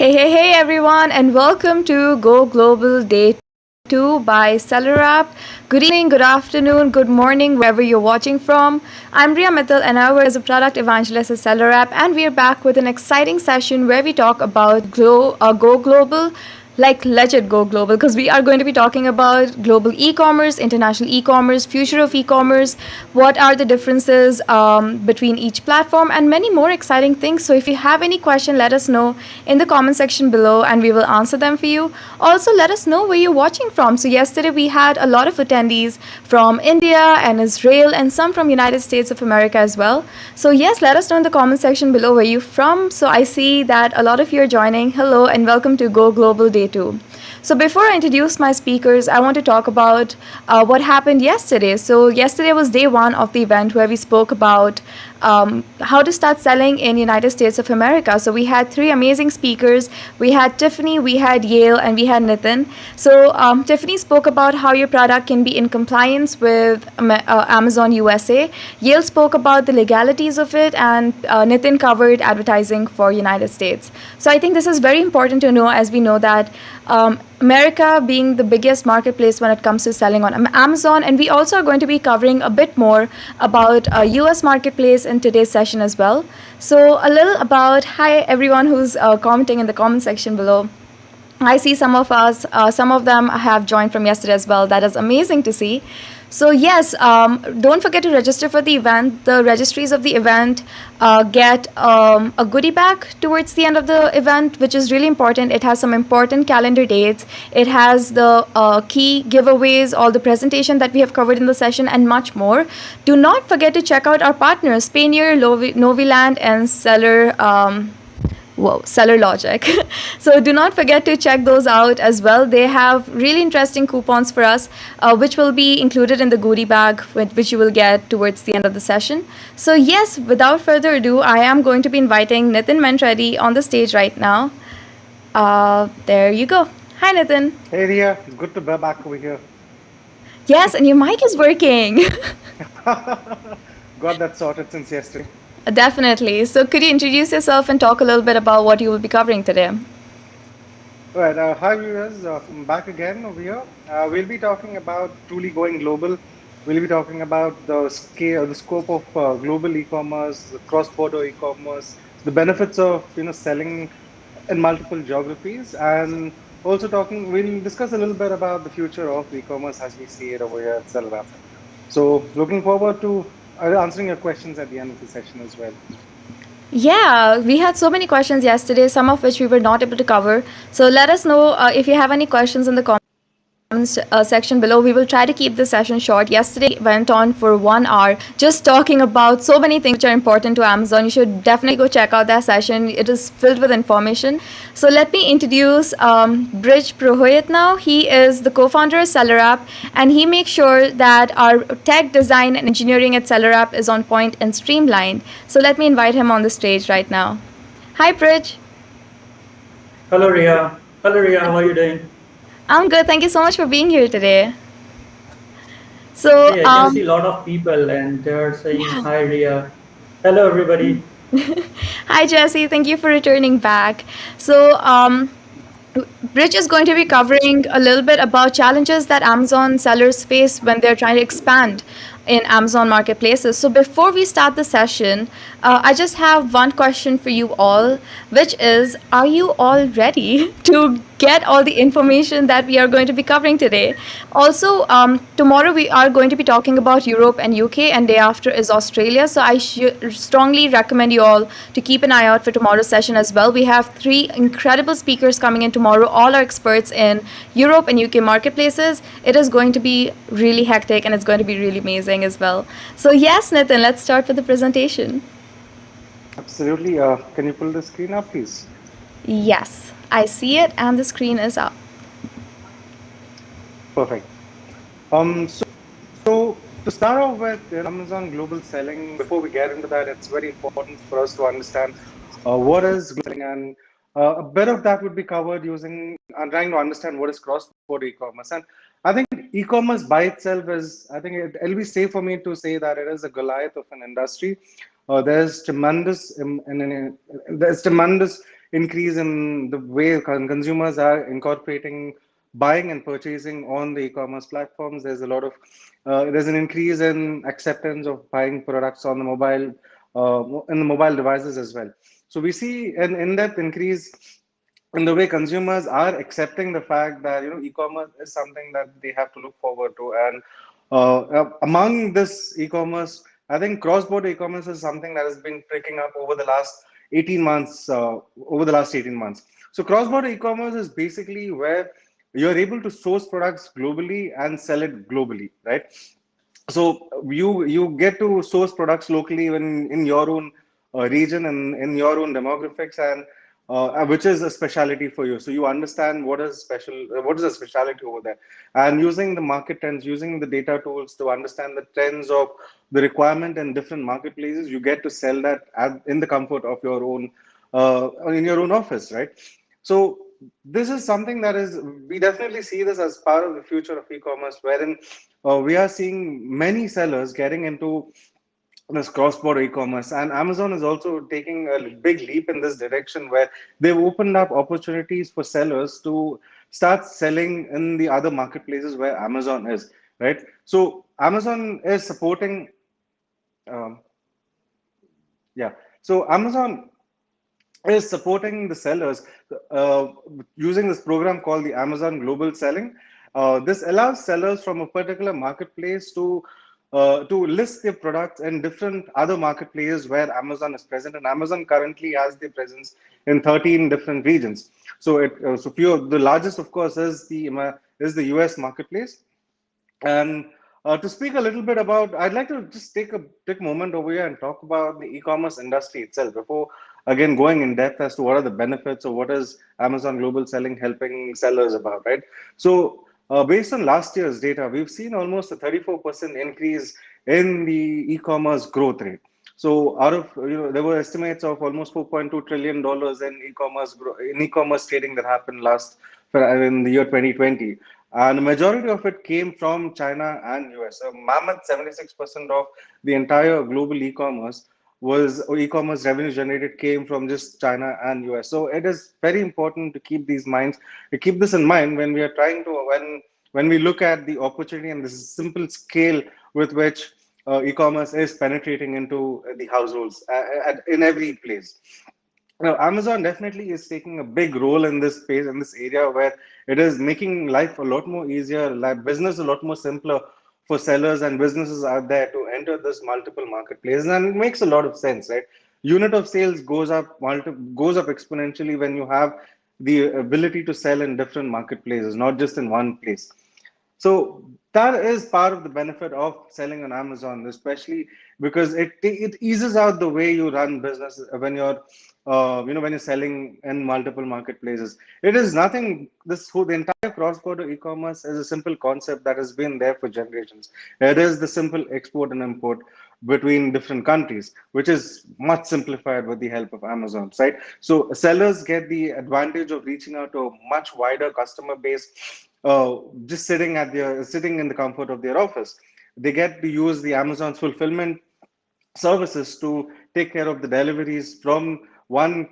Hey everyone, and welcome to Go Global Day 2 by SellerApp. Good evening, good afternoon, good morning, wherever you're watching from. I'm Ria Mittal, and I work as a product evangelist at SellerApp, and we're back with an exciting session where we talk about Go Global. Like legit go global, because we are going to be talking about global e-commerce, international e-commerce, future of e-commerce, what are the differences between each platform, and many more exciting things. So if you have any question, let us know in the comment section below and we will answer them for you. Also, let us know where you're watching from. So yesterday we had a lot of attendees from India and Israel and some from United States of America as well. So yes, let us know in the comment section below where you're from. So I see that a lot of you are joining. Hello and welcome to Go Global Day 2. So before I introduce my speakers, I want to talk about what happened yesterday. So yesterday was day one of the event where we spoke about how to start selling in United States of America. So we had three amazing speakers. We had Tiffany, we had Yale, and we had Nitin. So Tiffany spoke about how your product can be in compliance with Amazon USA. Yale spoke about the legalities of it, and Nitin covered advertising for United States. So I think this is very important to know, as we know that America being the biggest marketplace when it comes to selling on Amazon, and we also are going to be covering a bit more about US marketplace in today's session as well. So a little about hi everyone who's commenting in the comment section below. I see some of them have joined from yesterday as well. That is amazing to see. So yes, don't forget to register for the event. The registries of the event get a goodie bag towards the end of the event, which is really important. It has some important calendar dates. It has the key giveaways, all the presentation that we have covered in the session, and much more. Do not forget to check out our partners, Payoneer, Noviland, and Seller Logic. So do not forget to check those out as well. They have really interesting coupons for us, which will be included in the goodie bag, which you will get towards the end of the session. So yes, without further ado, I am going to be inviting Nitin Mentreddy on the stage right now. There you go. Hi, Nitin. Hey Ria, good to be back over here. Yes, and your mic is working. Got that sorted since yesterday. Definitely. So could you introduce yourself and talk a little bit about what you will be covering today? All right, hi viewers, I'm back again over here. We'll be talking about truly going global. We'll be talking about the scale, the scope of global e-commerce, the cross-border e-commerce, the benefits of selling in multiple geographies, and also talking. We'll discuss a little bit about the future of e-commerce as we see it over here at SellerApp. So looking forward to answering your questions at the end of the session as well. Yeah, we had so many questions yesterday, some of which we were not able to cover. So let us know if you have any questions in the comments section below. We will try to keep this session short. Yesterday went on for 1 hour just talking about so many things which are important to Amazon. You should definitely go check out that session. It is filled with information. So let me introduce Brij Prohoyat now. He is the co-founder of SellerApp, and he makes sure that our tech design and engineering at SellerApp is on point and streamlined. So let me invite him on the stage right now. Hi, Brij. Hello, Ria. Hello, Ria. How are you doing? I'm good. Thank you so much for being here today. So, Hey, I can see a lot of people and they're saying hi, Ria. Hello, everybody. hi, Jesse. Thank you for returning back. So, Rich is going to be covering a little bit about challenges that Amazon sellers face when they're trying to expand in Amazon marketplaces. So before we start the session, I just have one question for you all, which is, are you all ready to get all the information that we are going to be covering today? Also, tomorrow we are going to be talking about Europe and UK, and day after is Australia. So I strongly recommend you all to keep an eye out for tomorrow's session as well. We have three incredible speakers coming in tomorrow. All are experts in Europe and UK marketplaces. It is going to be really hectic and it's going to be really amazing as well. So yes, Nitin, let's start with the presentation. Absolutely. Can you pull the screen up, please? Yes, I see it and the screen is up. Perfect. So to start off with Amazon global selling, before we get into that, it's very important for us to understand what is global selling, and a bit of that would be covered using and trying to understand what is cross-border e-commerce. And I think e-commerce by itself is, I think it'll be safe for me to say that it is a Goliath of an industry. There's tremendous increase in the way consumers are incorporating buying and purchasing on the e-commerce platforms. There's a lot of there's an increase in acceptance of buying products on the mobile in the mobile devices as well. So we see an in-depth increase in the way consumers are accepting the fact that e-commerce is something that they have to look forward to. And among this e-commerce, I think cross-border e-commerce is something that has been picking up over the last 18 months. Over the last 18 months, so cross-border e-commerce is basically where you're able to source products globally and sell it globally, right? So you get to source products locally in your own region and in your own demographics, and which is a specialty for you. So you understand what is a specialty over there, and using the market trends, using the data tools to understand the trends of the requirement in different marketplaces, you get to sell that in the comfort of your own in your own office, right? So this is something that is, we definitely see this as part of the future of e-commerce, wherein we are seeing many sellers getting into this cross-border e-commerce, and Amazon is also taking a big leap in this direction, where they've opened up opportunities for sellers to start selling in the other marketplaces where Amazon is, right? So Amazon is supporting, um, yeah. So Amazon is supporting the sellers uh, using this program called the Amazon Global Selling. This allows sellers from a particular marketplace to list their products in different other marketplaces where Amazon is present. And Amazon currently has their presence in 13 different regions. So the largest, of course, is the US marketplace. And to speak a little bit about, I'd like to just take a moment over here and talk about the e-commerce industry itself before again going in depth as to what are the benefits or what is Amazon Global Selling helping sellers about, right? So based on last year's data, we've seen almost a 34% increase in the e-commerce growth rate. So out of there were estimates of almost $4.2 trillion in e-commerce trading that happened in the year 2020, and the majority of it came from China and US. A mammoth 76% of the entire global e-commerce revenue generated came from just China and US. So it is very important to keep this in mind when we are trying to when we look at the opportunity and this simple scale with which e-commerce is penetrating into the households in every place. Now, Amazon definitely is taking a big role in this space, in this area, where it is making life a lot more easier, like business a lot more simpler for sellers and businesses out there to enter this multiple marketplaces. And it makes a lot of sense, right? Unit of sales goes up exponentially when you have the ability to sell in different marketplaces, not just in one place. So that is part of the benefit of selling on Amazon, especially because it eases out the way you run business when you're when you're selling in multiple marketplaces. It is nothing. The entire cross-border e-commerce is a simple concept that has been there for generations. It is the simple export and import between different countries, which is much simplified with the help of Amazon, right? So sellers get the advantage of reaching out to a much wider customer base, just sitting in the comfort of their office. They get to use the Amazon's fulfillment services to take care of the deliveries from one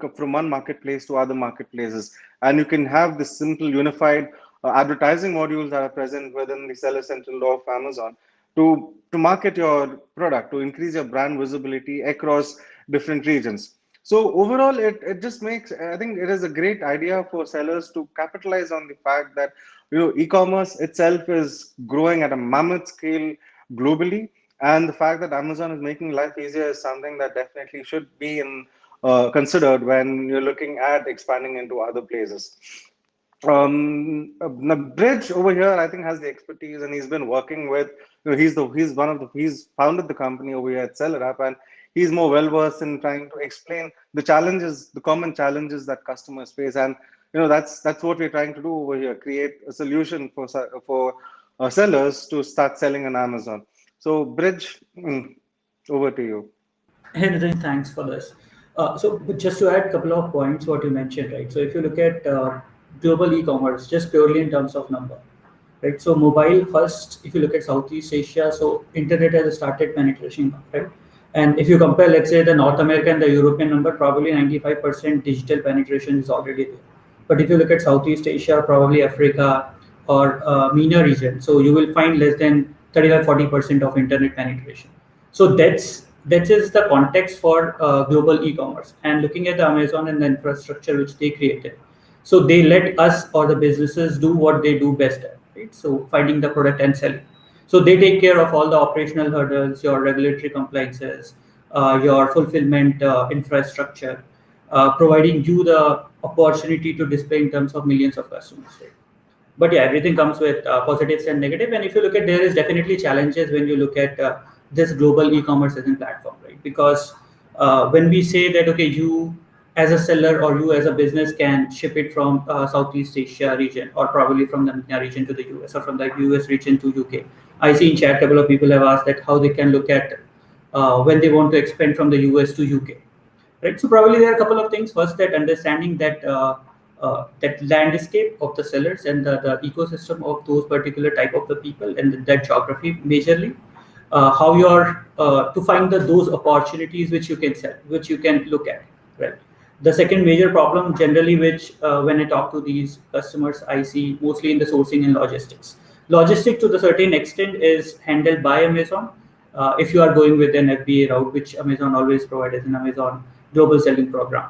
marketplace to other marketplaces, and you can have this simple unified advertising modules that are present within the seller central of Amazon to market your product, to increase your brand visibility across different regions. So overall, it just makes, I think it is a great idea for sellers to capitalize on the fact that e-commerce itself is growing at a mammoth scale globally, and the fact that Amazon is making life easier is something that definitely should be considered when you're looking at expanding into other places. The Bridge over here, I think, has the expertise, and he's been working with. He's founded the company over here at SellerApp, and he's more well versed in trying to explain the common challenges that customers face, and that's what we're trying to do over here: create a solution for sellers to start selling on Amazon. So, Bridge, over to you. Hey, Nitin, thanks for this. But just to add a couple of points, what you mentioned, right? So, if you look at global e-commerce, just purely in terms of number, right? So, mobile first, if you look at Southeast Asia, so internet has started penetration, right? And if you compare, let's say, the North American and the European number, probably 95% digital penetration is already there. But if you look at Southeast Asia, probably Africa or MENA region, so you will find less than 35-40% of internet penetration. So that is the context for global e-commerce. And looking at the Amazon and the infrastructure which they created, so they let us or the businesses do what they do best at, right? So finding the product and selling. So they take care of all the operational hurdles, your regulatory compliances, your fulfillment infrastructure, providing you the opportunity to display in terms of millions of customers. Right? But yeah, everything comes with positives and negative. And if you look at, there is definitely challenges when you look at this global e-commerce as a platform, right? Because when we say that, okay, you as a seller or you as a business can ship it from Southeast Asia region or probably from the MENA region to the US or from the US region to UK. I see in chat a couple of people have asked that how they can look at when they want to expand from the US to UK, right? So probably there are a couple of things. First, that understanding that that landscape of the sellers and the ecosystem of those particular type of the people and that geography majorly. How you're to find those opportunities which you can sell, which you can look at, right? The second major problem generally, which when I talk to these customers, I see mostly in the sourcing and logistics. Logistics to the certain extent is handled by Amazon. If you are going with an FBA route, which Amazon always provides as an Amazon global selling program,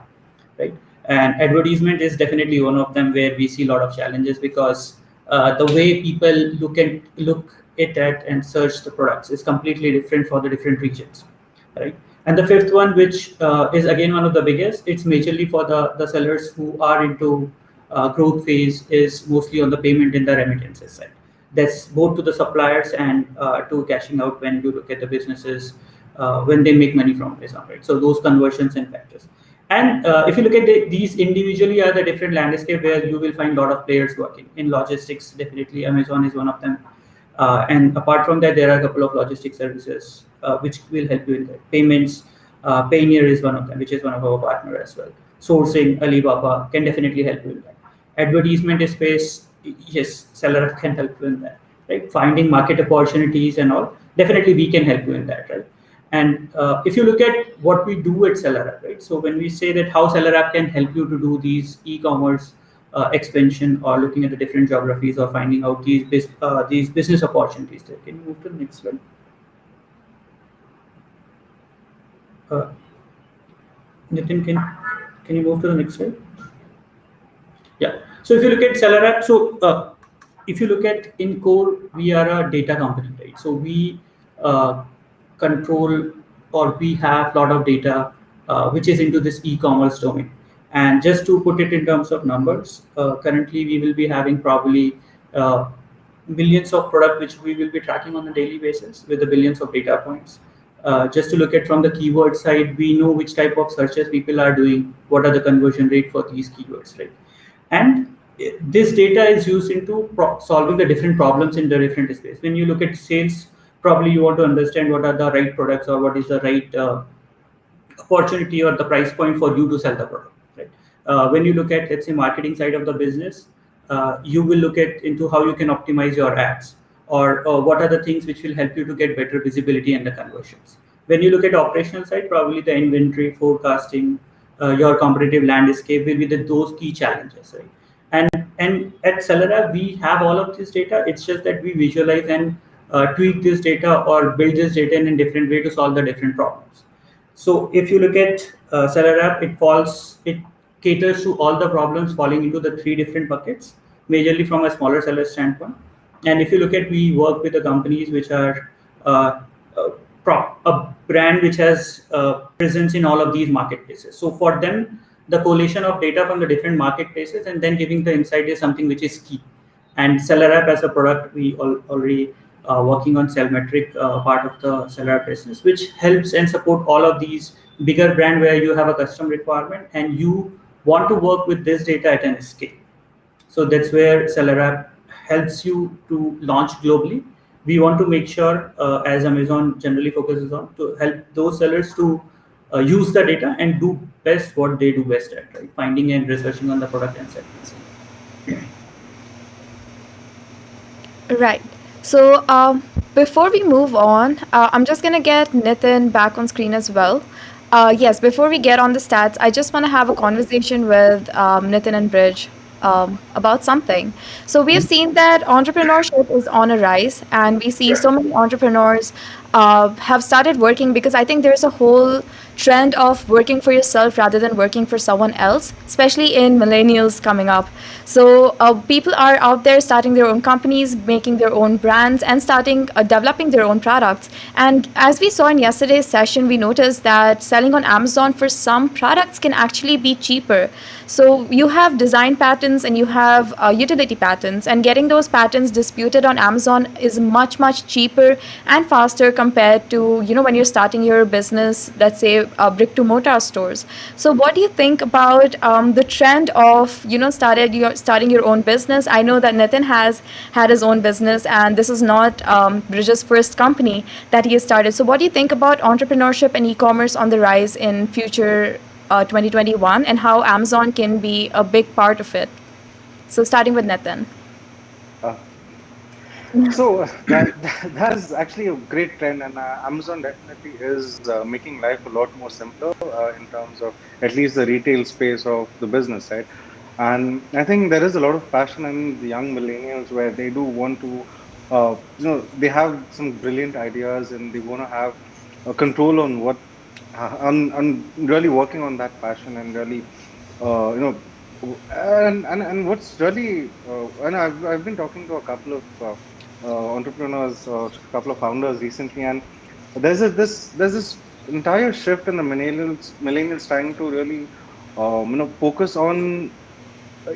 right? And advertisement is definitely one of them where we see a lot of challenges because the way people look it at and search the products is completely different for the different regions, right? And the fifth one, which is again one of the biggest, it's majorly for the sellers who are into growth phase, is mostly on the payment and the remittances side. That's both to the suppliers and to cashing out when you look at the businesses when they make money from Amazon, right? So those conversions and factors. And if you look at these individually are the different landscape where you will find a lot of players working. In logistics, definitely Amazon is one of them. And apart from that, there are a couple of logistic services which will help you in that. Payments, Payoneer is one of them, which is one of our partner as well. Sourcing, Alibaba can definitely help you in that. Advertisement space, yes, SellerApp can help you in that, right? Finding market opportunities and all, definitely we can help you in that, right? And if you look at what we do at SellerApp, right? So when we say that how SellerApp can help you to do these e-commerce expansion or looking at the different geographies or finding out these business opportunities. Can you move to the next slide? Nitin, can you move to the next slide? Yeah. So if you look at SellerApp, so if you look at in core, we are a data company, right? So we control or we have a lot of data which is into this e-commerce domain. And just to put it in terms of numbers, currently we will be having probably millions of product which we will be tracking on a daily basis with the billions of data points. Just to look at from the keyword side, we know which type of searches people are doing, what are the conversion rate for these keywords, right? And this data is used into solving the different problems in the different space. When you look at sales, probably you want to understand what are the right products or what is the right opportunity or the price point for you to sell the product, right? When you look at, let's say, marketing side of the business, you will look at into how you can optimize your ads or what are the things which will help you to get better visibility and the conversions. When you look at operational side, probably the inventory forecasting, your competitive landscape will be those key challenges, right? And at SellerApp, we have all of this data. It's just that we visualize and tweak this data or build this data in a different way to solve the different problems. So if you look at SellerApp, it caters to all the problems falling into the three different buckets, majorly from a smaller seller standpoint. And if you look at, we work with the companies which are uh, a brand which has presence in all of these marketplaces. So for them, the collation of data from the different marketplaces and then giving the insight is something which is key. And SellerApp as a product, we already working on Sellmetric part of the SellerApp business, which helps and support all of these bigger brand where you have a custom requirement and you want to work with this data at an scale. So that's where SellerApp helps you to launch globally. We want to make sure, as Amazon generally focuses on, to help those sellers to use the data and do best what they do best at, right? Finding and researching on the product and selling. Right. So, Before we move on, I'm just going to get Nitin back on screen as well. Yes, before we get on the stats, I just want to have a conversation with Nitin and Bridge about something. So, we have seen that entrepreneurship is on a rise, and we see so many entrepreneurs have started working because I think there's a whole trend of working for yourself rather than working for someone else, especially in millennials coming up. So people are out there starting their own companies, making their own brands, and starting developing their own products. And as we saw in yesterday's session, we noticed that selling on Amazon for some products can actually be cheaper. So you have design patents and you have utility patents, and getting those patents disputed on Amazon is much cheaper and faster compared to when you're starting your business, let's say brick to mortar stores. So what do you think about the trend of starting your own business? I know that Nitin has had his own business, and this is not Bridges' first company that he has started. So what do you think about entrepreneurship and e-commerce on the rise in future 2021, and how Amazon can be a big part of it? So starting with Nitin. Uh, so that is actually a great trend, and Amazon definitely is making life a lot more simpler in terms of at least the retail space of the business, right? And I think there is a lot of passion in the young millennials where they do want to, they have some brilliant ideas and they want to have control on what, on really working on that passion and really, you know, and what's really, and I've been talking to a couple of entrepreneurs, a couple of founders recently, and there's this entire shift in the millennials trying to really, focus on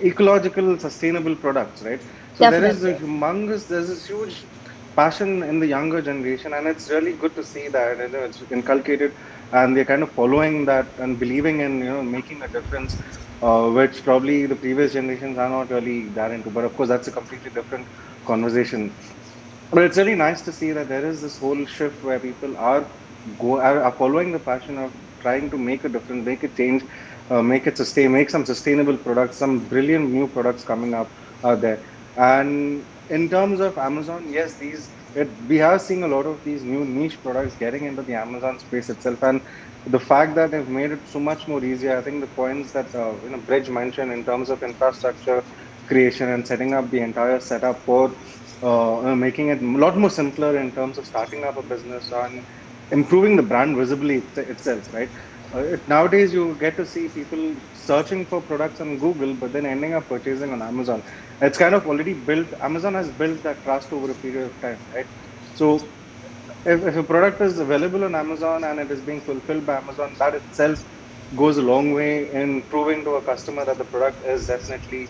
ecological sustainable products, right? So Definitely. there's this huge passion in the younger generation, and it's really good to see that, it's inculcated, and they're kind of following that and believing in, making a difference, which probably the previous generations are not really that into. But of course, that's a completely different conversation. But it's really nice to see that there is this whole shift where people are following the passion of trying to make a difference, make a change, make some sustainable products, some brilliant new products coming up out there. And in terms of Amazon, yes, we are seeing a lot of these new niche products getting into the Amazon space itself, and the fact that they've made it so much more easier. I think the points that Bridge mentioned in terms of infrastructure creation and setting up the entire setup for making it a lot more simpler in terms of starting up a business and improving the brand visibility itself, right? Nowadays, you get to see people searching for products on Google, but then ending up purchasing on Amazon. It's kind of already built. Amazon has built that trust over a period of time, right? So if a product is available on Amazon and it is being fulfilled by Amazon, that itself goes a long way in proving to a customer that the product is definitely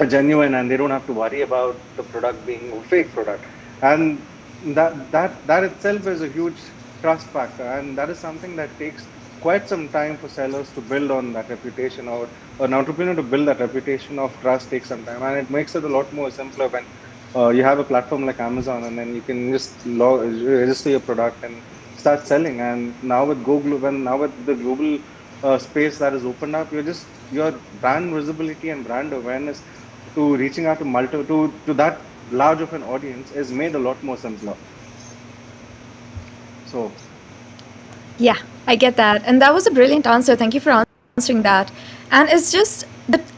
genuine and they don't have to worry about the product being a fake product. And that itself is a huge trust factor, and that is something that takes quite some time for sellers to build on that reputation, or an entrepreneur to build that reputation of trust takes some time, and it makes it a lot more simpler when you have a platform like Amazon, and then you can just register your product and start selling. And now with GoGlobal, and now with the global space that is opened up, your brand visibility and brand awareness to reaching out to to that large of an audience is made a lot more simpler. So Yeah, I get that. And that was a brilliant answer. Thank you for answering that. And it's just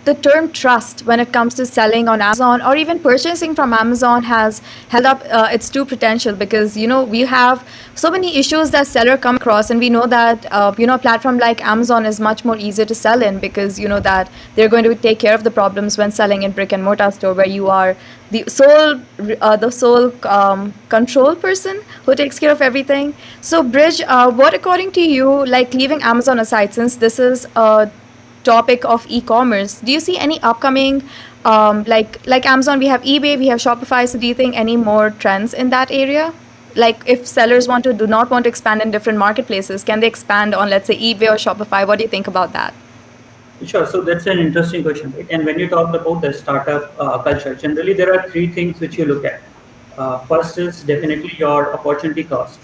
the term trust when it comes to selling on Amazon or even purchasing from Amazon has held up its true potential, because, we have so many issues that seller come across, and we know that, a platform like Amazon is much more easier to sell in, because you know that they're going to take care of the problems when selling in brick and mortar store, where you are the sole control person who takes care of everything. So, Bridge, what according to you, like leaving Amazon aside, since this is a topic of e-commerce, do you see any upcoming, like Amazon, we have eBay, we have Shopify. So, do you think any more trends in that area? Like, if sellers do not want to expand in different marketplaces, can they expand on, let's say, eBay or Shopify? What do you think about that? Sure. So that's an interesting question, right? And when you talk about the startup culture, generally there are three things which you look at. First is definitely your opportunity cost.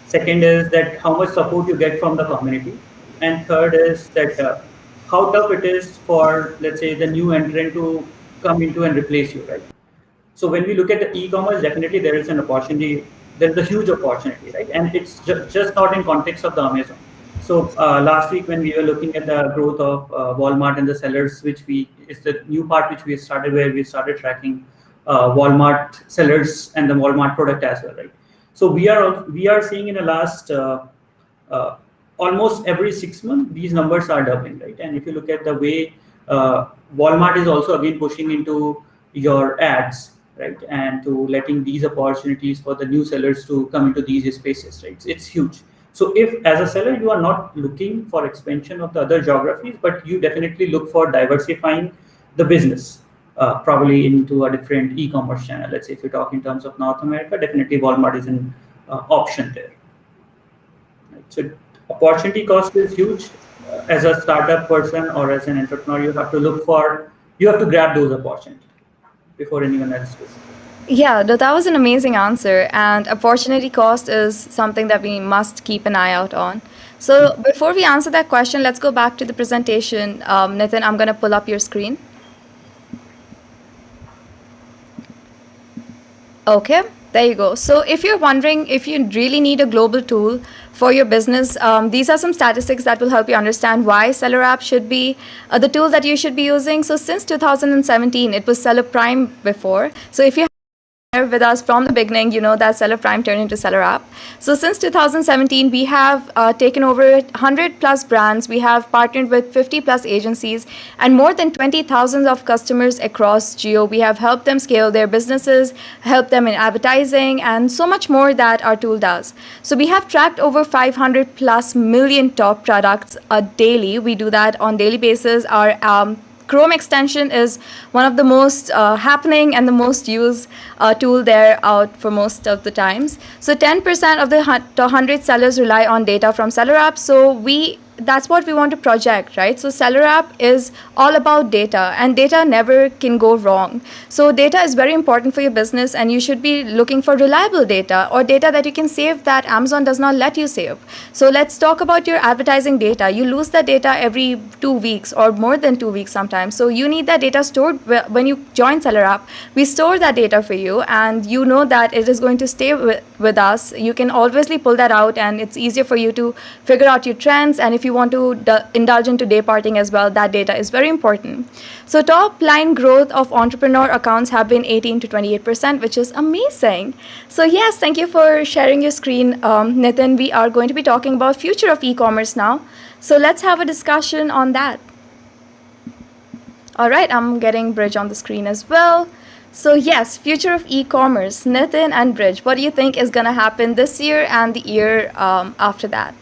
Second is that how much support you get from the community, and third is that how tough it is for, let's say, the new entrant to come into and replace you, right? So when we look at the e-commerce, definitely there is an opportunity There's a huge opportunity, right? And it's just not in context of the Amazon. So last week when we were looking at the growth of Walmart and the sellers, it's the new part which we started, where we started tracking Walmart sellers and the Walmart product as well, right? So we are seeing in the last uh, almost every 6 months these numbers are doubling, right? And if you look at the way Walmart is also again pushing into your ads, right, and to letting these opportunities for the new sellers to come into these spaces, right? It's huge. So if as a seller you are not looking for expansion of the other geographies, but you definitely look for diversifying the business, probably into a different e-commerce channel. Let's say if you talk in terms of North America, definitely Walmart is an option there. Right? So opportunity cost is huge. As a startup person or as an entrepreneur, you have to grab those opportunities before anyone else does. Yeah, that was an amazing answer. And opportunity cost is something that we must keep an eye out on. So before we answer that question, let's go back to the presentation. Nitin, I'm going to pull up your screen. Okay, there you go. So if you're wondering if you really need a global tool for your business, these are some statistics that will help you understand why SellerApp should be the tool that you should be using. So since 2017, it was Seller Prime before. So if you with us from the beginning, you know that Seller Prime turned into SellerApp. So since 2017, we have taken over 100 plus brands. We have partnered with 50 plus agencies and more than 20,000 of customers across geo. We have helped them scale their businesses, helped them in advertising, and so much more that our tool does. So we have tracked over 500 plus million top products daily. We do that on daily basis. Our Chrome extension is one of the most happening and the most used tool there out for most of the times. So 10% of the 100 sellers rely on data from SellerApp. So that's what we want to project, right? So SellerApp is all about data, and data never can go wrong. So data is very important for your business, and you should be looking for reliable data or data that you can save that Amazon does not let you save. So let's talk about your advertising data. You lose that data every 2 weeks or more than 2 weeks sometimes. So you need that data stored when you join SellerApp. We store that data for you, and you know that it is going to stay with us. You can always pull that out, and it's easier for you to figure out your trends. And if you want to indulge into day parting as well, that data is very important. So top line growth of entrepreneur accounts have been 18 to 28%, which is amazing. So yes, thank you for sharing your screen, Nitin. We are going to be talking about future of e-commerce now. So let's have a discussion on that. All right, I'm getting Bridge on the screen as well. So yes, future of e-commerce, Nitin and Bridge. What do you think is going to happen this year and the year after that?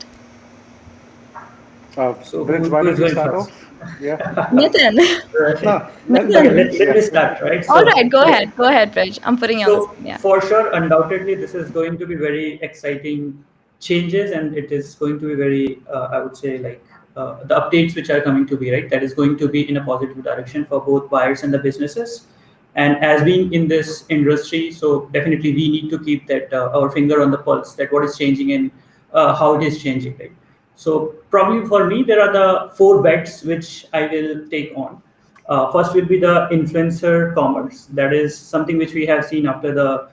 So Bridge, who why is don't you going start first? off? Yeah. Nitin. Right. No, Okay, Nitin. let me start, right? All So, right, go okay. ahead. Go ahead, Bridge. I'm putting you on the So screen. Yeah. for sure, undoubtedly, this is going to be very exciting changes, and it is going to be very, I would say, like the updates which are coming to be, right. That is going to be in a positive direction for both buyers and the businesses. And as being in this industry, so definitely we need to keep that our finger on the pulse, that what is changing and how it is changing, right. So probably for me, there are the four bets which I will take on. First will be the influencer commerce. That is something which we have seen after the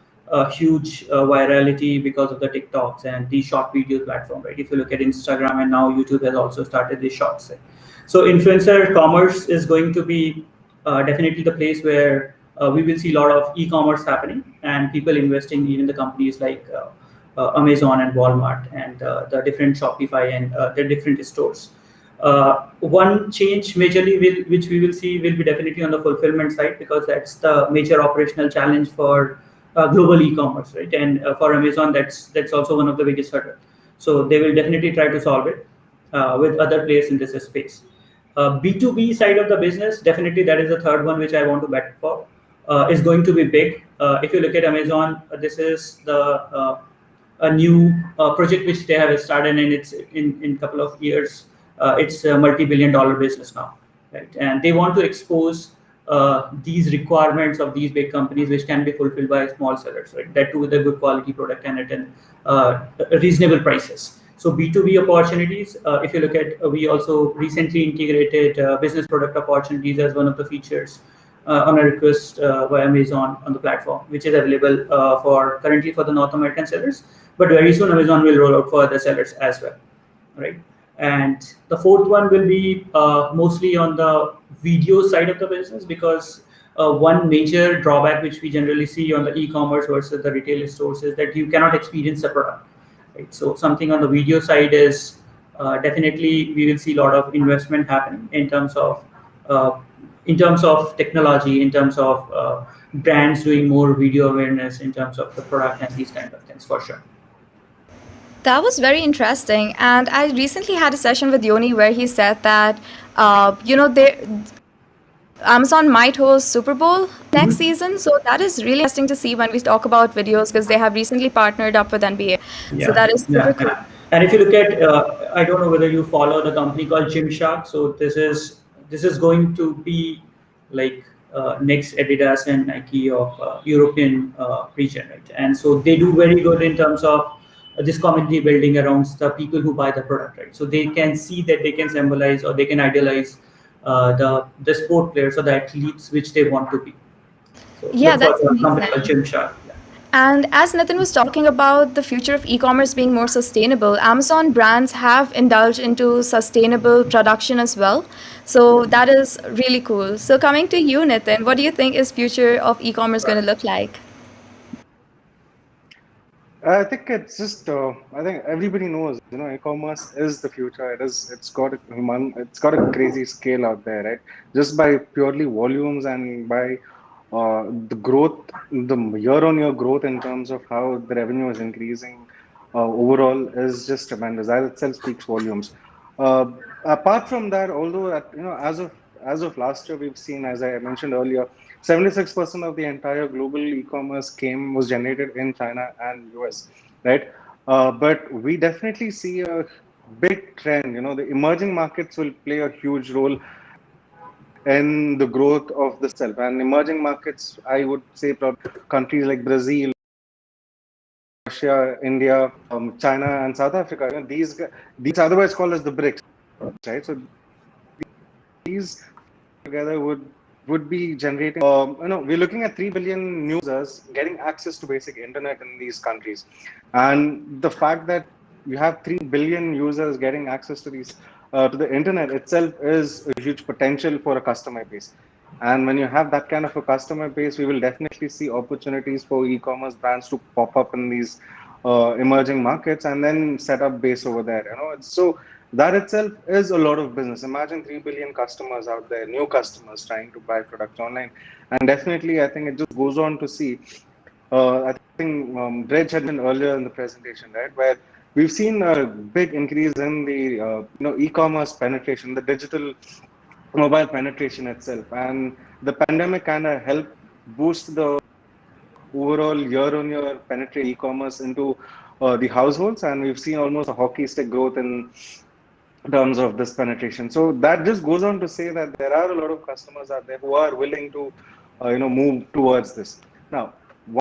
huge virality because of the TikToks and the short video platform, right? If you look at Instagram, and now YouTube has also started the shorts. Right? So influencer commerce is going to be definitely the place where we will see a lot of e-commerce happening, and people investing, even the companies like Amazon and Walmart and the different Shopify and the different stores. One change majorly which we will see will be definitely on the fulfillment side, because that's the major operational challenge for global e-commerce, right? And for Amazon, that's also one of the biggest hurdle. So they will definitely try to solve it with other players in this space. B2B side of the business, definitely that is the third one which I want to bet for. Is going to be big. If you look at Amazon, this is a new project which they have started, and it's in couple of years it's a multi-billion-dollar business now, right? And they want to expose these requirements of these big companies, which can be fulfilled by small sellers, right? That too with a good quality product and at reasonable prices. So B2B opportunities. If you look at, we also recently integrated business product opportunities as one of the features on a request by Amazon on the platform, which is available for currently for the North American sellers. But very soon Amazon will roll out for other sellers as well, right? And the fourth one will be mostly on the video side of the business, because one major drawback which we generally see on the e-commerce versus the retail stores is that you cannot experience the product, right? So something on the video side is definitely we will see a lot of investment happening uh, in terms of technology, in terms of brands doing more video awareness in terms of the product and these kind of things for sure. That was very interesting. And I recently had a session with Yoni where he said that, Amazon might host Super Bowl next Mhm. season. So that is really interesting to see when we talk about videos because they have recently partnered up with NBA. So Yeah, that is super yeah, cool. yeah. And if you look at, I don't know whether you follow the company called Gymshark. So this is going to be like next Adidas and Nike of European region, right? And so they do very good in terms of this community building around the people who buy the product, right? So they can see that they can symbolize or they can idealize the sport players or the athletes which they want to be. So Yeah, look for that's the company called amazing. Gymshark. Yeah. And as Nitin was talking about the future of e-commerce being more sustainable, Amazon brands have indulged into sustainable production as well. So that is really cool. So coming to you, Nitin, what do you think is future of e-commerce going to look like? I think it's just. I think everybody knows. E-commerce is the future. It is. It's got a It's got a crazy scale out there, right? Just by purely volumes and by the growth, the year-on-year growth in terms of how the revenue is increasing overall is just tremendous. That itself speaks volumes. Uh, Apart from that, although as of last year, we've seen, as I mentioned earlier, 76% of the entire global e-commerce came was generated in China and US, right? But we definitely see a big trend. The emerging markets will play a huge role in the growth of the self. And emerging markets, I would say, probably countries like Brazil, Russia, India, China, and South Africa. These otherwise called as the BRICS, right? So these together would be generating. We're looking at 3 billion new users getting access to basic internet in these countries, and the fact that you have 3 billion users getting access to these to the internet itself is a huge potential for a customer base. And when you have that kind of a customer base, we will definitely see opportunities for e-commerce brands to pop up in these emerging markets and then set up base over there. So that itself is a lot of business. Imagine 3 billion customers out there, new customers trying to buy products online. And definitely, I think it just goes on to see. I think Reg had been earlier in the presentation, right, where we've seen a big increase in the e-commerce penetration, the digital mobile penetration itself, and the pandemic kind of helped boost the overall year-on-year penetration e-commerce into the households, and we've seen almost a hockey stick growth in terms of this penetration. So that just goes on to say that there are a lot of customers out there who are willing to, move towards this. Now,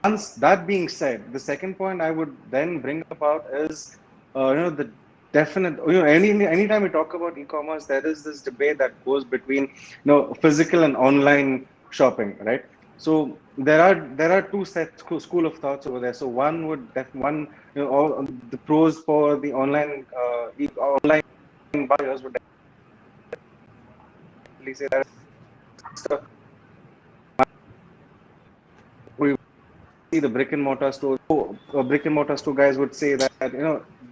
once that being said, the second point I would then bring about is, the definite, anytime we talk about e-commerce, there is this debate that goes between, physical and online shopping, right? So there are two sets school of thoughts over there. So one would one, all the pros for the online buyers would definitely say that we see the brick and mortar store guys would say that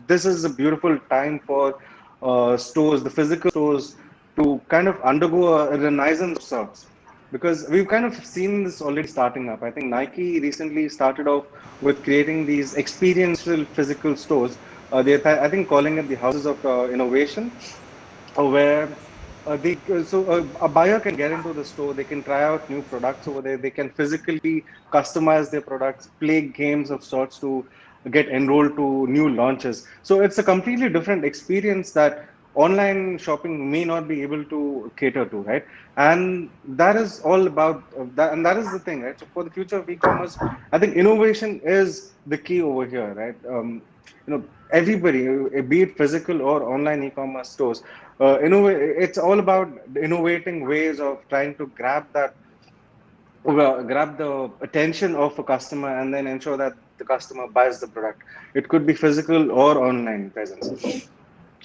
this is a beautiful time for stores, the physical stores, to kind of undergo a renaissance of sorts, because we've kind of seen this already starting up. I think Nike recently started off with creating these experiential physical stores. I think calling it the houses of innovation, where a buyer can get into the store, they can try out new products over there, they can physically customize their products, play games of sorts to get enrolled to new launches. So it's a completely different experience that online shopping may not be able to cater to, right? And that is all about that, and that is the thing, right? So for the future of e-commerce, I think innovation is the key over here, right? Everybody, be it physical or online e-commerce stores, it's all about innovating ways of trying to grab that grab the attention of a customer and then ensure that the customer buys the product. It could be physical or online presence.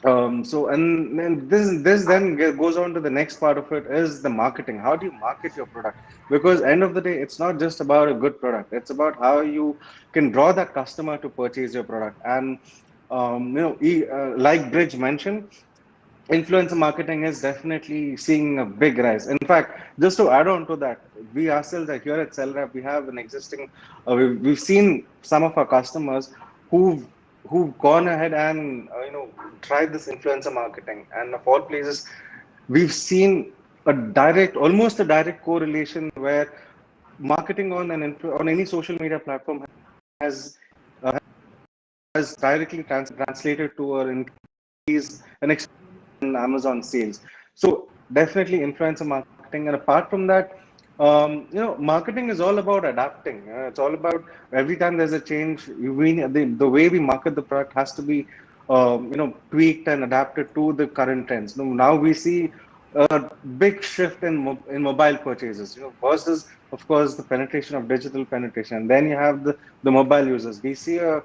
So and then this then goes on to the next part of it is the marketing. How do you market your product? Because end of the day, it's not just about a good product. It's about how you can draw that customer to purchase your product. And like Bridge mentioned, influencer marketing is definitely seeing a big rise. In fact, just to add on to that, we ourselves are here at SellerApp. We have an existing. We've seen some of our customers who've who've gone ahead and tried this influencer marketing, and of all places, we've seen almost a direct correlation where marketing on any social media platform has has directly translated to an increase an in Amazon sales. So definitely influencer marketing. And apart from that, marketing is all about adapting. It's all about every time there's a change, the way we market the product has to be, tweaked and adapted to the current trends. Now we see a big shift in mobile purchases. First is of course the penetration of digital penetration. Then you have the mobile users. We see a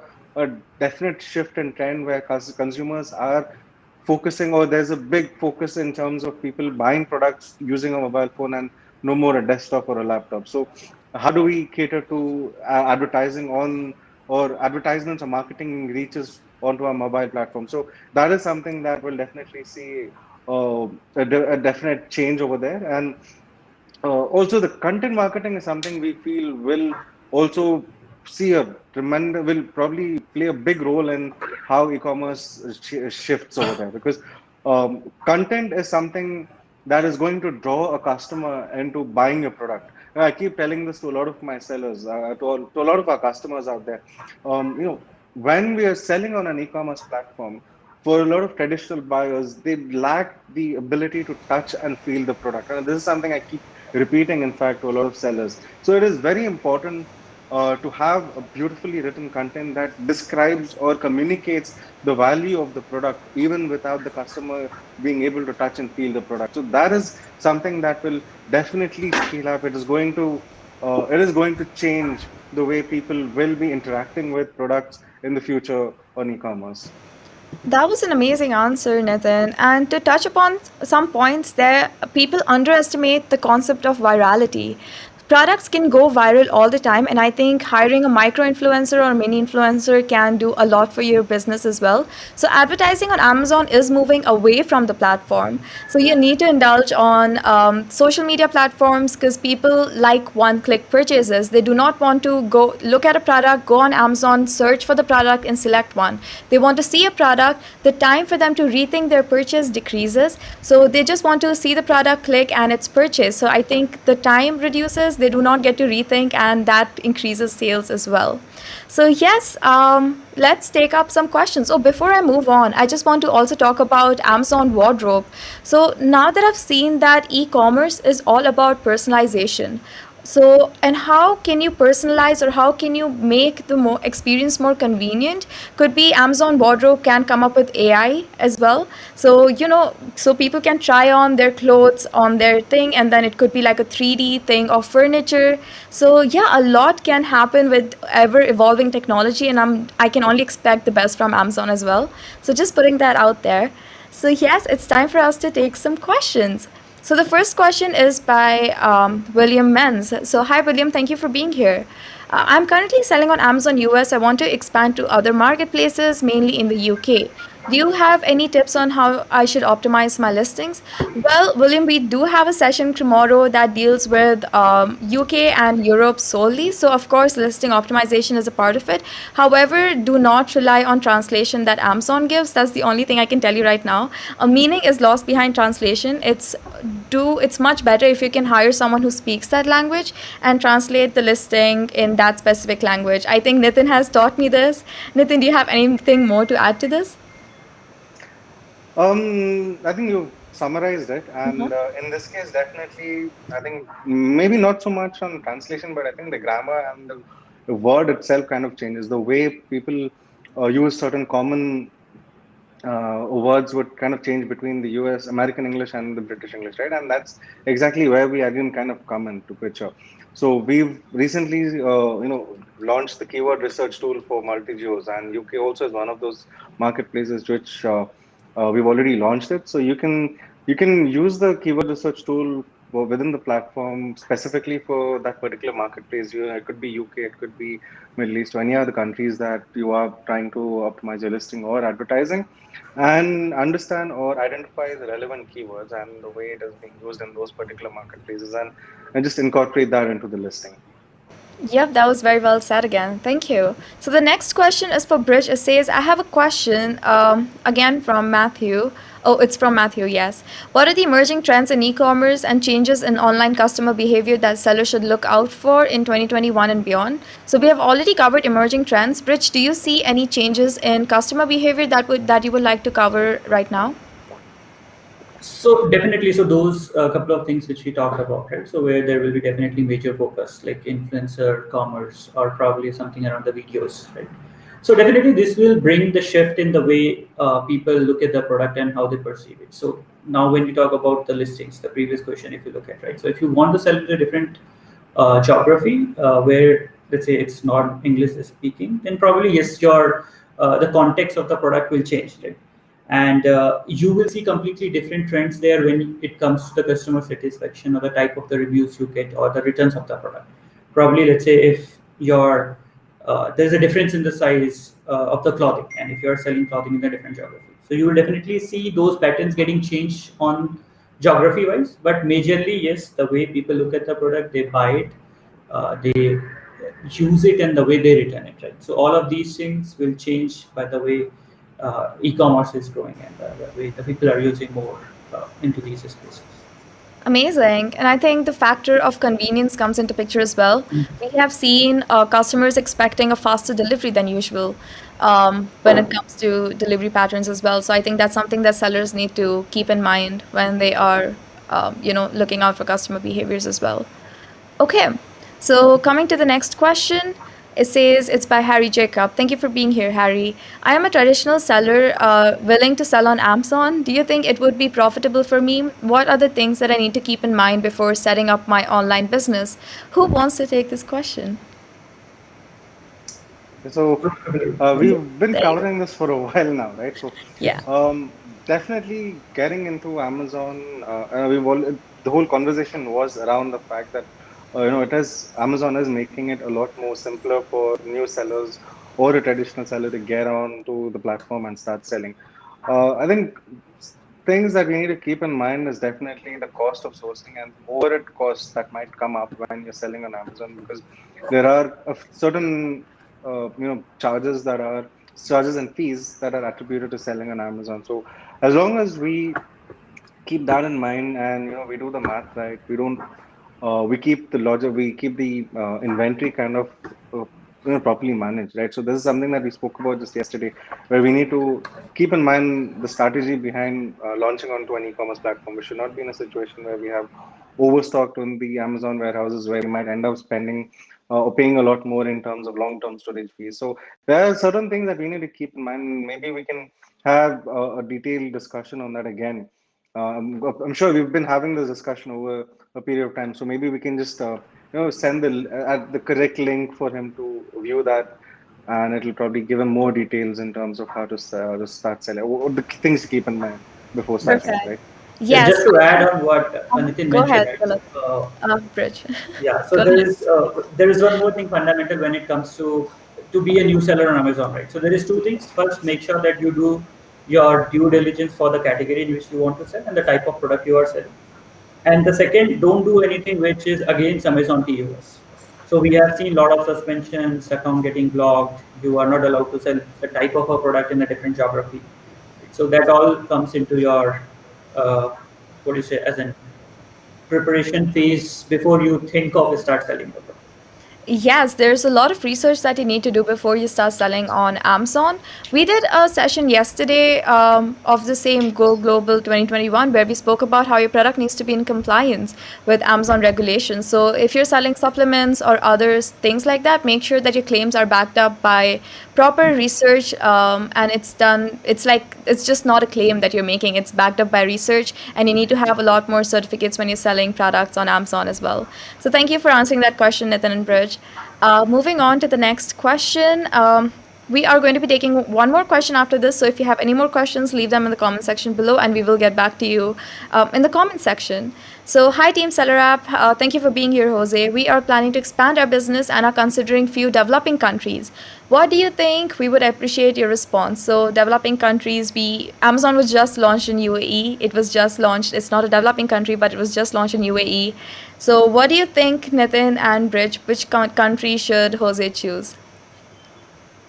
definite shift in trend where consumers are focusing, or there's a big focus in terms of people buying products using a mobile phone and no more a desktop or a laptop. So how do we cater to advertising on, or advertisements or marketing reaches onto our mobile platform? So that is something that will definitely see a definite change over there. And also, the content marketing is something we feel will also see a tremendous, will probably play a big role in how e-commerce shifts over there, because content is something that is going to draw a customer into buying your product. And I keep telling this to a lot of my sellers, to a lot of our customers out there. When we are selling on an e-commerce platform, for a lot of traditional buyers, they lack the ability to touch and feel the product. And this is something I keep repeating, in fact, to a lot of sellers. So it is very important to have a beautifully written content that describes or communicates the value of the product, even without the customer being able to touch and feel the product. So that is something that will definitely scale up. It is going to change the way people will be interacting with products in the future on e-commerce. That was an amazing answer, Nitin. And to touch upon some points there, people underestimate the concept of virality. Products can go viral all the time, and I think hiring a micro influencer or a mini influencer can do a lot for your business as well. So, advertising on Amazon is moving away from the platform. So, you need to indulge on social media platforms because people like one click purchases. They do not want to go look at a product, go on Amazon, search for the product, and select one. They want to see a product. The time for them to rethink their purchase decreases. So they just want to see the product, click, and it's purchased. So I think the time reduces. They do not get to rethink, and that increases sales as well. So yes, let's take up some questions. Oh, before I move on, I just want to also talk about Amazon Wardrobe. So now that I've seen that e-commerce is all about personalization, so, and how can you personalize or how can you make the more experience more convenient? Could be Amazon Wardrobe can come up with AI as well. So, so people can try on their clothes on their thing, and then it could be like a 3D thing of furniture. So, yeah, a lot can happen with ever evolving technology, and I can only expect the best from Amazon as well. So, just putting that out there. So, yes, it's time for us to take some questions. So the first question is by William Menz. So hi William, thank you for being here. I'm currently selling on Amazon US. I want to expand to other marketplaces, mainly in the UK. Do you have any tips on how I should optimize my listings? Well, William, we do have a session tomorrow that deals with UK and Europe solely. So, of course, listing optimization is a part of it. However, do not rely on translation that Amazon gives. That's the only thing I can tell you right now. A meaning is lost behind translation. It's much better if you can hire someone who speaks that language and translate the listing in that specific language. I think Nitin has taught me this. Nitin, do you have anything more to add to this? I think you summarized it, and in this case, definitely, I think maybe not so much on translation, but I think the grammar and the word itself kind of changes the way people use certain common words would kind of change between the US American English and the British English, right? And that's exactly where we again kind of come into picture. So we've recently, launched the keyword research tool for multi-geos, and UK also is one of those marketplaces which we've already launched it. So you can use the keyword research tool within the platform specifically for that particular marketplace. It could be UK, it could be Middle East, or any other countries that you are trying to optimize your listing or advertising, and understand or identify the relevant keywords and the way it is being used in those particular marketplaces, and just incorporate that into the listing. Yep, that was very well said again. Thank you. So the next question is for Bridge. It says, I have a question again from Matthew. Oh, it's from Matthew, yes. What are the emerging trends in e-commerce and changes in online customer behavior that sellers should look out for in 2021 and beyond? So we have already covered emerging trends. Bridge, do you see any changes in customer behavior that you would like to cover right now? So definitely, so those couple of things which we talked about, right? So where there will be definitely major focus, like influencer commerce or probably something around the videos, right? So definitely, this will bring the shift in the way people look at the product and how they perceive it. So now, when we talk about the listings, the previous question, if you look at, right? So if you want to sell to a different geography where let's say it's not English speaking, then probably yes, your the context of the product will change, right? And you will see completely different trends there when it comes to the customer satisfaction or the type of the reviews you get or the returns of the product. Probably let's say if your there's a difference in the size of the clothing, and if you're selling clothing in a different geography, so you will definitely see those patterns getting changed on geography wise. But majorly yes, the way people look at the product, they buy it, they use it, and the way they return it, right? So all of these things will change by the way e-commerce is growing, and the way the people are using more into these spaces. Amazing. And I think the factor of convenience comes into picture as well. We have seen customers expecting a faster delivery than usual when it comes to delivery patterns as well. So I think that's something that sellers need to keep in mind when they are, looking out for customer behaviors as well. Okay, so coming to the next question, it says it's by Harry Jacob. Thank you for being here, Harry. I am a traditional seller willing to sell on Amazon. Do you think it would be profitable for me? What are the things that I need to keep in mind before setting up my online business? Who wants to take this question? So Yeah, we've been there you go. covering this for a while now, right? So Yeah. definitely getting into Amazon. The whole conversation was around the fact that it is Amazon is making it a lot more simpler for new sellers or a traditional seller to get onto the platform and start selling. I think things that we need to keep in mind is definitely the cost of sourcing and overhead costs that might come up when you're selling on Amazon, because there are certain charges and fees that are attributed to selling on Amazon. So as long as we keep that in mind, and we do the math right, we keep the logic, we keep the inventory kind of properly managed, right? So this is something that we spoke about just yesterday, where we need to keep in mind the strategy behind launching onto an e-commerce platform. We should not be in a situation where we have overstocked on the Amazon warehouses, where we might end up spending or paying a lot more in terms of long-term storage fees. So there are certain things that we need to keep in mind. Maybe we can have a detailed discussion on that again. I'm sure we've been having this discussion over a period of time, so maybe we can just send the correct link for him to view that, and it'll probably give him more details in terms of how to start selling, or the things to keep in mind before starting it, Perfect. right? Yeah, Yes. just to add on what Nitin Go mentioned, ahead, right? Philip. Bridge. Yeah, so Go there ahead. is one more thing fundamental when it comes to be a new seller on Amazon, right? So there is two things. First, make sure that you do your due diligence for the category in which you want to sell and the type of product you are selling. And the second, don't do anything which is against Amazon TOS. So we have seen a lot of suspensions, account getting blocked. You are not allowed to sell the type of a product in a different geography. So that all comes into your what do you say as an preparation phase before you think of start selling the product. Yes, there's a lot of research that you need to do before you start selling on Amazon. We did a session yesterday of the same Go Global 2021 where we spoke about how your product needs to be in compliance with Amazon regulations. So if you're selling supplements or others, things like that, make sure that your claims are backed up by proper research and it's just not a claim that you're making. It's backed up by research, and you need to have a lot more certificates when you're selling products on Amazon as well. So thank you for answering that question, Nitin and Bridge. Moving on to the next question. We are going to be taking one more question after this. So if you have any more questions, leave them in the comment section below, and we will get back to you in the comment section. So, hi Team SellerApp. Thank you for being here, Jose. We are planning to expand our business and are considering few developing countries. What do you think? We would appreciate your response. So, developing countries, we Amazon was just launched in UAE. It was just launched. It's not a developing country, but it was just launched in UAE. So, what do you think, Nitin and Bridge? Which country should Jose choose?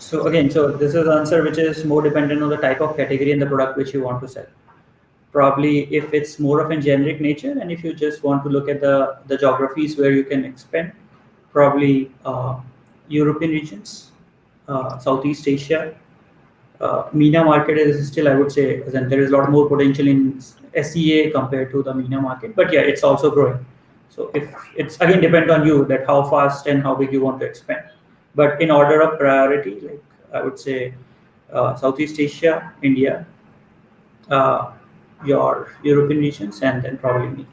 So again, so this is the answer which is more dependent on the type of category and the product which you want to sell. Probably if it's more of a generic nature, and if you just want to look at the geographies where you can expand, probably European regions, Southeast Asia. MENA market is still, I would say, then there is a lot more potential in SEA compared to the MENA market. But yeah, it's also growing. So if it's again depend on you that how fast and how big you want to expand. But in order of priority, like I would say, Southeast Asia, India, uh, your European regions, and then probably MENA.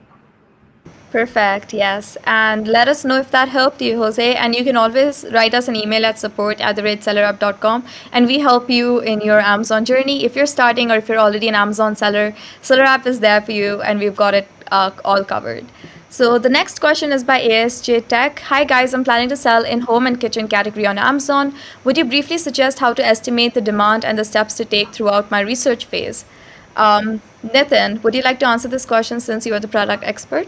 Perfect, yes. And let us know if that helped you, Jose. And you can always write us an email at support@sellerup.com, and we help you in your Amazon journey. If you're starting or if you're already an Amazon seller, SellerApp is there for you, and we've got it all covered. So the next question is by ASJ Tech. Hi guys, I'm planning to sell in home and kitchen category on Amazon. Would you briefly suggest how to estimate the demand and the steps to take throughout my research phase? Nitin, would you like to answer this question since you are the product expert?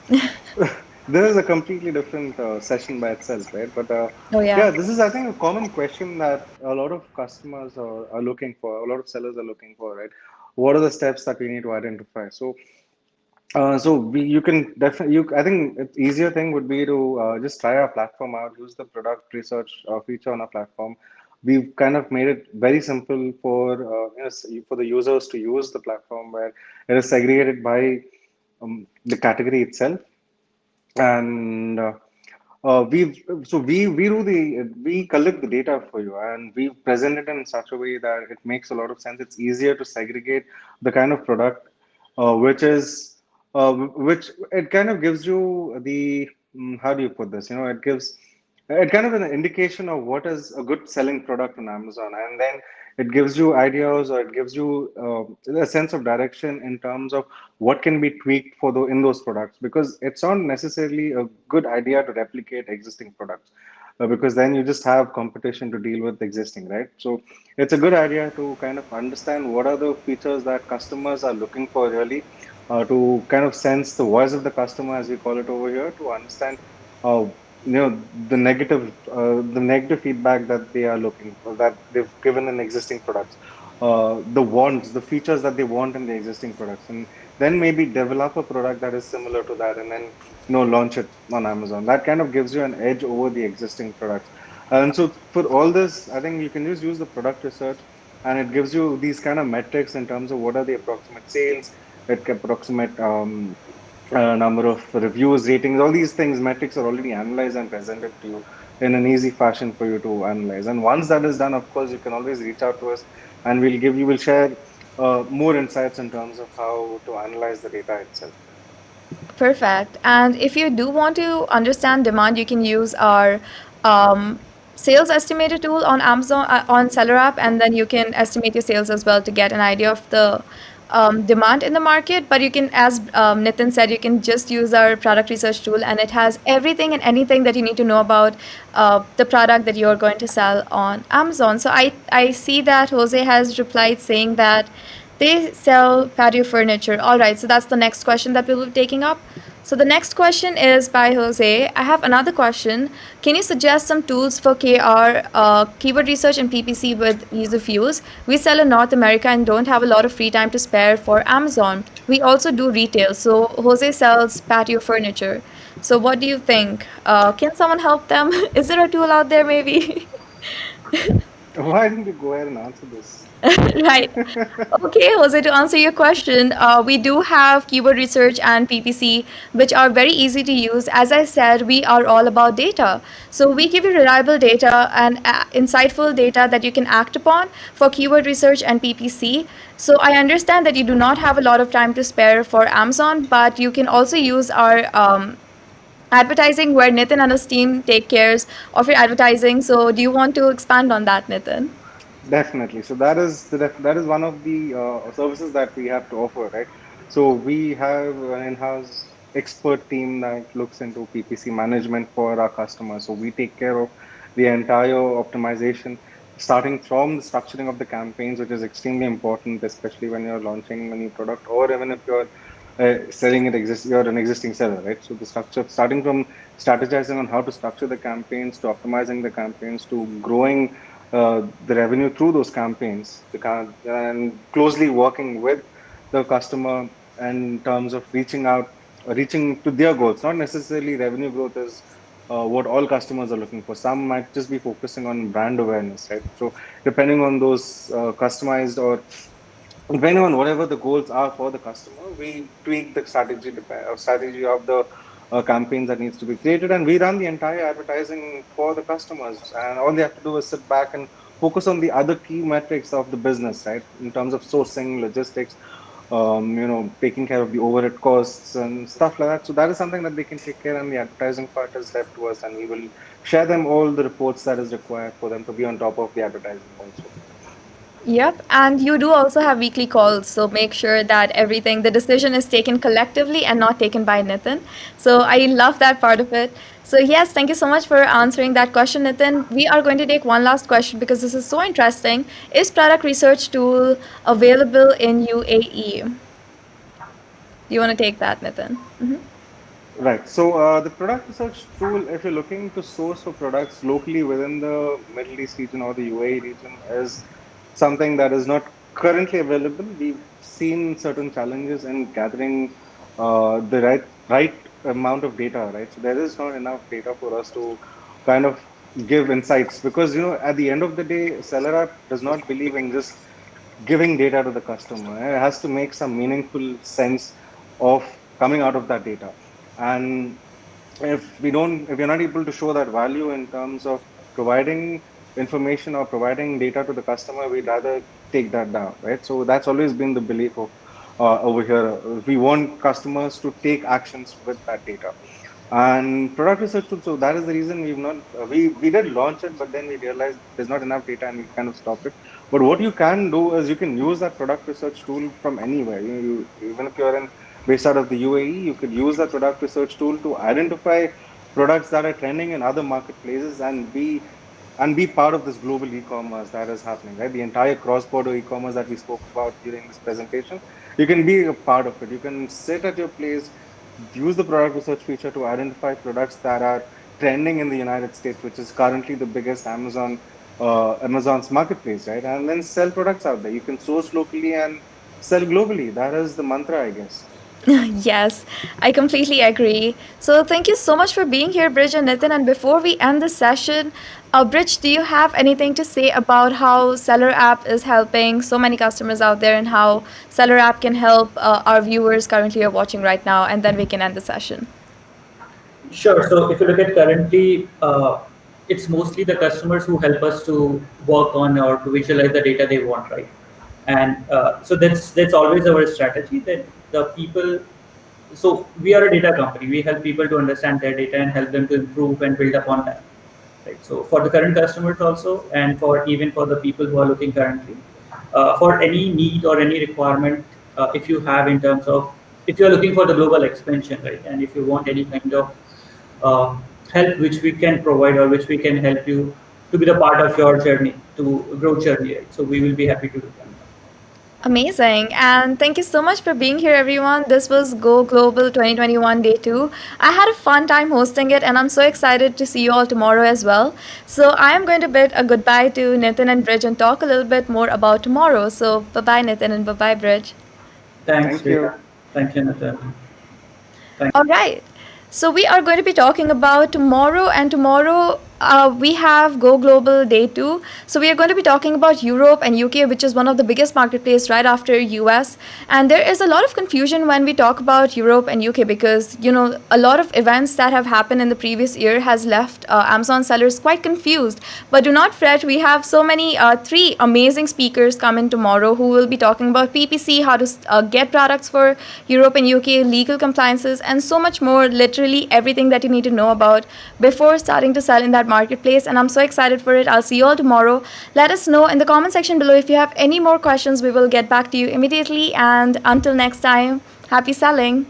This is a completely different session by itself, right? But Oh yeah. yeah, this is, I think, a common question that a lot of customers are looking for, a lot of sellers are looking for, right? What are the steps that we need to identify? You can definitely, I think it's easier thing would be to just try our platform out, use the product research feature on our platform. We've kind of made it very simple for for the users to use the platform, where it is segregated by the category itself. And we collect the data for you, and we present it in such a way that it makes a lot of sense. It's easier to segregate the kind of product which it kind of gives you the how do you put this, it gives it kind of an indication of what is a good selling product on Amazon, and then it gives you ideas, or it gives you a sense of direction in terms of what can be tweaked for in those products, because it's not necessarily a good idea to replicate existing products, because then you just have competition to deal with existing, right? So it's a good idea to kind of understand what are the features that customers are looking for really, to kind of sense the voice of the customer, as we call it over here, to understand uh, the negative feedback that they are looking for, that they've given in existing products, the features that they want in the existing products, and then maybe develop a product that is similar to that, and then launch it on Amazon. That kind of gives you an edge over the existing products. And so for all this, I think you can just use the product research, and it gives you these kind of metrics in terms of what are the approximate sales, it can approximate number of reviews, ratings, all these things, metrics are already analyzed and presented to you in an easy fashion for you to analyze. And once that is done, of course, you can always reach out to us, and we'll share more insights in terms of how to analyze the data itself. Perfect. And if you do want to understand demand, you can use our um, sales estimator tool on Amazon on Seller App, and then you can estimate your sales as well to get an idea of the demand in the market. But you can, as Nitin said, you can just use our product research tool, and it has everything and anything that you need to know about the product that you're going to sell on Amazon. So I see that Jose has replied saying that they sell patio furniture. All right, so that's the next question that we'll be taking up. So the next question is by Jose. I have another question. Can you suggest some tools for KR, keyword research and PPC with ease of use? We sell in North America and don't have a lot of free time to spare for Amazon. We also do retail. So Jose sells patio furniture. So, what do you think? Can someone help them? Is there a tool out there, maybe? Why don't you go ahead and answer this? Right. Okay, Jose, to answer your question, we do have keyword research and PPC, which are very easy to use. As I said, we are all about data. So we give you reliable data and insightful data that you can act upon for keyword research and PPC. So I understand that you do not have a lot of time to spare for Amazon, but you can also use our advertising where Nitin and his team take cares of your advertising. So do you want to expand on that, Nitin? Definitely. So that is that is one of the services that we have to offer, right? So we have an in-house expert team that looks into PPC management for our customers. So we take care of the entire optimization, starting from the structuring of the campaigns, which is extremely important, especially when you're launching a new product, or even if you're selling it you're an existing seller, right? So the structure, starting from strategizing on how to structure the campaigns, to optimizing the campaigns, to growing the revenue through those campaigns, and closely working with the customer in terms of reaching to their goals. Not necessarily revenue growth is what all customers are looking for. Some might just be focusing on brand awareness, right? So depending on those customized, or depending on whatever the goals are for the customer, we tweak the strategy of the campaigns that needs to be created, and we run the entire advertising for the customers. And all they have to do is sit back and focus on the other key metrics of the business, right? In terms of sourcing, logistics, taking care of the overhead costs and stuff like that. So that is something that they can take care, and the advertising part is left to us, and we will share them all the reports that is required for them to be on top of the advertising also. Yep, and you do also have weekly calls, so make sure that the decision is taken collectively and not taken by Nitin. So I love that part of it. So, yes, thank you so much for answering that question, Nitin. We are going to take one last question because this is so interesting. Is product research tool available in UAE? Do you want to take that, Nitin? Right. So the product research tool, if you're looking to source for products locally within the Middle East region or the UAE region, is something that is not currently available. We've seen certain challenges in gathering the right amount of data, right? So there is not enough data for us to kind of give insights, because at the end of the day, SellerApp does not believe in just giving data to the customer. It has to make some meaningful sense of coming out of that data. And if you're not able to show that value in terms of providing information or providing data to the customer, we'd rather take that down, right? So that's always been the belief of over here. We want customers to take actions with that data. And product research tool, so that is the reason we've not we did launch it, but then we realized there's not enough data, and we kind of stopped it. But what you can do is you can use that product research tool from anywhere. Even if you're in based out of the UAE, you could use that product research tool to identify products that are trending in other marketplaces, and be part of this global e-commerce that is happening, right? The entire cross-border e-commerce that we spoke about during this presentation, you can be a part of it. You can sit at your place, use the product research feature to identify products that are trending in the United States, which is currently the biggest Amazon's marketplace, right? And then sell products out there. You can source locally and sell globally. That is the mantra, I guess. Yes, I completely agree. So, thank you so much for being here, Bridge and Nitin. And before we end the session, Bridge, do you have anything to say about how Seller App is helping so many customers out there and how Seller App can help our viewers currently are watching right now? And then we can end the session. Sure. So if you look at currently, it's mostly the customers who help us to work on or to visualize the data they want, right? And so that's always our strategy, that the people. So we are a data company. We help people to understand their data and help them to improve and build upon that, right? So for the current customers also, and for even for the people who are looking currently, for any need or any requirement, if you have in terms of, if you are looking for the global expansion, right, and if you want any kind of uh, help which we can provide or which we can help you to be the part of your journey to growth journey, right? So we will be happy to do that. Amazing. And thank you so much for being here, everyone. This was Go Global 2021 Day 2. I had a fun time hosting it, and I'm so excited to see you all tomorrow as well. So, I am going to bid a goodbye to Nitin and Bridge and talk a little bit more about tomorrow. So, bye bye, Nitin, and bye bye, Bridge. Thanks, Thank Rita. you. Thank you, Nathan. Thank All right. So we are going to be talking about tomorrow, and tomorrow we have Go Global Day 2. So we are going to be talking about Europe and UK, which is one of the biggest marketplace right after US. And there is a lot of confusion when we talk about Europe and UK because a lot of events that have happened in the previous year has left Amazon sellers quite confused. But do not fret, we have so many three amazing speakers coming tomorrow who will be talking about PPC, how to get products for Europe and UK, legal compliances, and so much more. Literally everything that you need to know about before starting to sell in that marketplace. And I'm so excited for it. I'll see you all tomorrow. Let us know in the comment section below if you have any more questions. We will get back to you immediately. And until next time, happy selling.